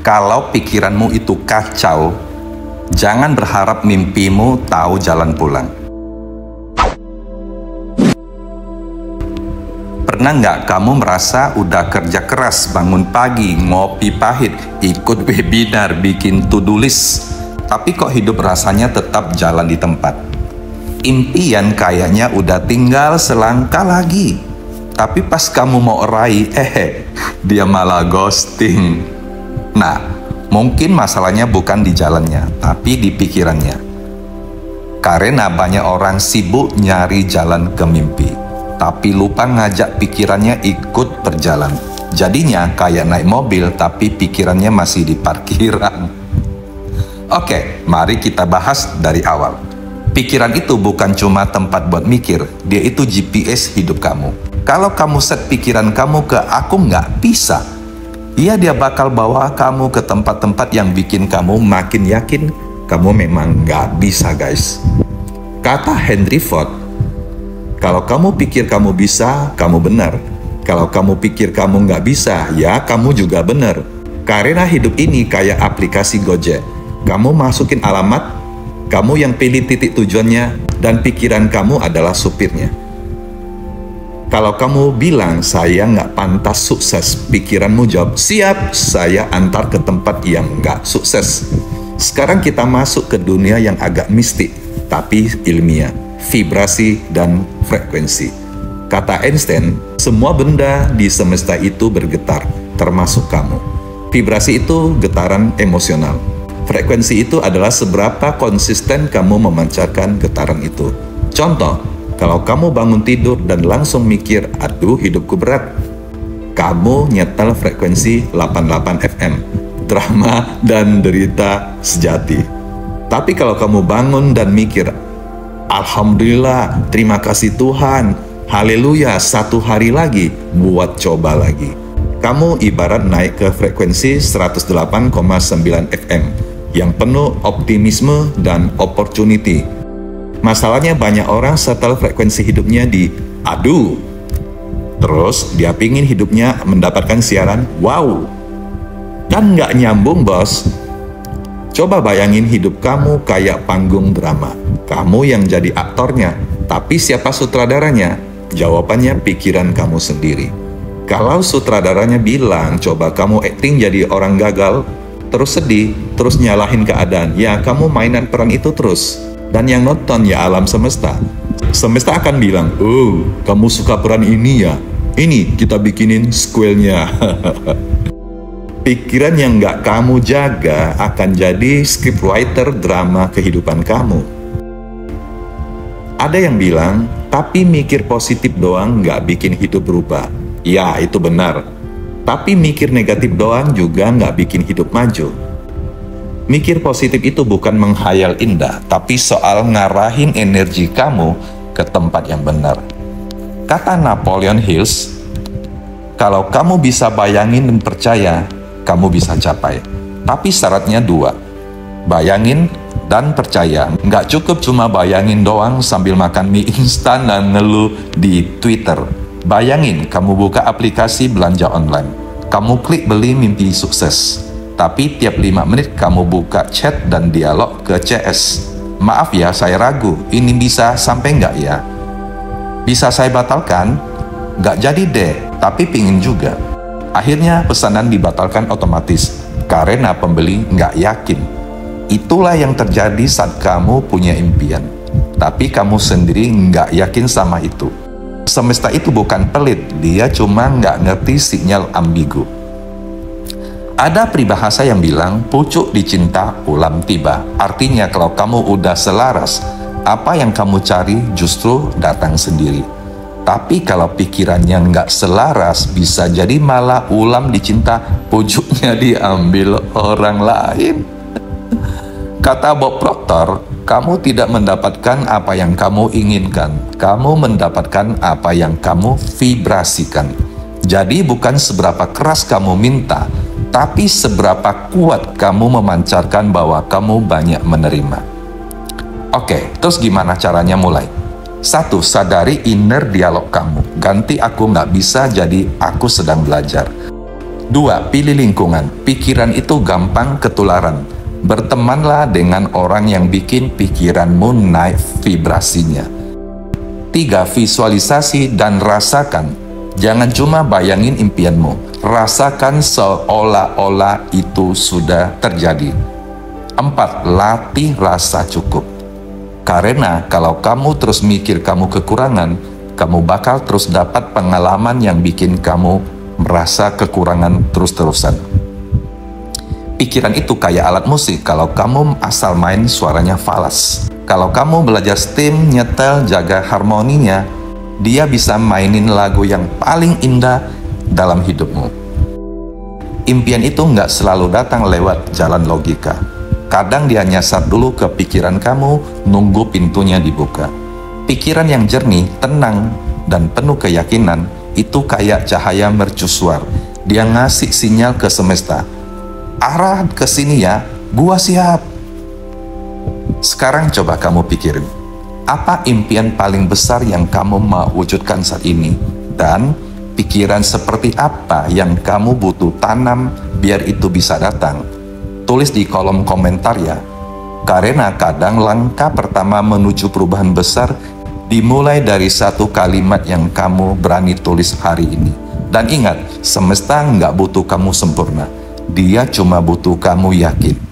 Kalau pikiranmu itu kacau, jangan berharap mimpimu tahu jalan pulang. Pernah nggak kamu merasa udah kerja keras, bangun pagi, ngopi pahit, ikut webinar, bikin to-do list, tapi kok hidup rasanya tetap jalan di tempat? Impian kayaknya udah tinggal selangkah lagi, tapi pas kamu mau raih, dia malah ghosting. Nah, mungkin masalahnya bukan di jalannya, tapi di pikirannya. Karena banyak orang sibuk nyari jalan ke mimpi, tapi lupa ngajak pikirannya ikut berjalan. Jadinya kayak naik mobil, tapi pikirannya masih di parkiran. Oke, mari kita bahas dari awal. Pikiran itu bukan cuma tempat buat mikir, dia itu GPS hidup kamu. Kalau kamu set pikiran kamu ke aku nggak bisa, dia bakal bawa kamu ke tempat-tempat yang bikin kamu makin yakin kamu memang nggak bisa, guys. Kata Henry Ford, kalau kamu pikir kamu bisa, kamu benar. Kalau kamu pikir kamu nggak bisa, ya kamu juga benar. Karena hidup ini kayak aplikasi Gojek. Kamu masukin alamat, kamu yang pilih titik tujuannya, dan pikiran kamu adalah supirnya. Kalau kamu bilang, saya nggak pantas sukses, pikiranmu jawab, siap, saya antar ke tempat yang nggak sukses. Sekarang kita masuk ke dunia yang agak mistik, tapi ilmiah, vibrasi dan frekuensi. Kata Einstein, semua benda di semesta itu bergetar, termasuk kamu. Vibrasi itu getaran emosional. Frekuensi itu adalah seberapa konsisten kamu memancarkan getaran itu. Contoh, kalau kamu bangun tidur dan langsung mikir, aduh hidupku berat, kamu nyetel frekuensi 88 FM, drama dan derita sejati. Tapi kalau kamu bangun dan mikir, alhamdulillah, terima kasih Tuhan, haleluya, satu hari lagi, buat coba lagi. Kamu ibarat naik ke frekuensi 108,9 FM, yang penuh optimisme dan opportunity. Masalahnya banyak orang setel frekuensi hidupnya di aduh. Terus dia pingin hidupnya mendapatkan siaran wow. Kan nggak nyambung, bos. Coba bayangin hidup kamu kayak panggung drama. Kamu yang jadi aktornya, tapi siapa sutradaranya? Jawabannya pikiran kamu sendiri. Kalau sutradaranya bilang, coba kamu acting jadi orang gagal, terus sedih, terus nyalahin keadaan, ya kamu mainan peran itu terus. Dan yang nonton ya alam semesta. Semesta akan bilang, oh kamu suka peran ini ya, ini kita bikinin sequelnya. Pikiran yang nggak kamu jaga akan jadi scriptwriter drama kehidupan kamu. Ada yang bilang, tapi mikir positif doang nggak bikin hidup berubah. Ya itu benar. Tapi mikir negatif doang juga nggak bikin hidup maju. Mikir positif itu bukan menghayal indah, tapi soal ngarahin energi kamu ke tempat yang benar. Kata Napoleon Hill, kalau kamu bisa bayangin dan percaya, kamu bisa capai. Tapi syaratnya dua, bayangin dan percaya. Nggak cukup cuma bayangin doang sambil makan mie instan dan ngeluh di Twitter. Bayangin kamu buka aplikasi belanja online, kamu klik beli mimpi sukses. Tapi tiap 5 menit kamu buka chat dan dialog ke CS. Maaf ya, saya ragu, ini bisa sampai nggak ya? Bisa saya batalkan? Nggak jadi deh, tapi pingin juga. Akhirnya pesanan dibatalkan otomatis, karena pembeli nggak yakin. Itulah yang terjadi saat kamu punya impian, tapi kamu sendiri nggak yakin sama itu. Semesta itu bukan pelit, dia cuma nggak ngerti sinyal ambigu. Ada peribahasa yang bilang, pucuk dicinta ulam tiba. Artinya kalau kamu udah selaras, apa yang kamu cari justru datang sendiri. Tapi kalau pikirannya nggak selaras, bisa jadi malah ulam dicinta, pucuknya diambil orang lain. Kata Bob Proctor, kamu tidak mendapatkan apa yang kamu inginkan. Kamu mendapatkan apa yang kamu vibrasikan. Jadi bukan seberapa keras kamu minta, tapi seberapa kuat kamu memancarkan bahwa kamu banyak menerima. Oke, terus gimana caranya mulai? 1. Sadari inner dialog kamu. Ganti aku nggak bisa jadi aku sedang belajar. 2. Pilih lingkungan. Pikiran itu gampang ketularan. Bertemanlah dengan orang yang bikin pikiranmu naik vibrasinya. 3. Visualisasi dan rasakan. Jangan cuma bayangin impianmu, rasakan seolah-olah itu sudah terjadi. 4. Latih rasa cukup. Karena kalau kamu terus mikir kamu kekurangan, kamu bakal terus dapat pengalaman yang bikin kamu merasa kekurangan terus-terusan. Pikiran itu kayak alat musik, kalau kamu asal main suaranya falas. Kalau kamu belajar stem, nyetel, jaga harmoninya, dia bisa mainin lagu yang paling indah dalam hidupmu. Impian itu nggak selalu datang lewat jalan logika. Kadang dia nyasar dulu ke pikiran kamu, nunggu pintunya dibuka. Pikiran yang jernih, tenang, dan penuh keyakinan, itu kayak cahaya mercusuar. Dia ngasih sinyal ke semesta. Arah ke sini ya, gua siap. Sekarang coba kamu pikirin, apa impian paling besar yang kamu mau wujudkan saat ini? Dan pikiran seperti apa yang kamu butuh tanam biar itu bisa datang? Tulis di kolom komentar ya. Karena kadang langkah pertama menuju perubahan besar dimulai dari satu kalimat yang kamu berani tulis hari ini. Dan ingat, semesta nggak butuh kamu sempurna. Dia cuma butuh kamu yakin.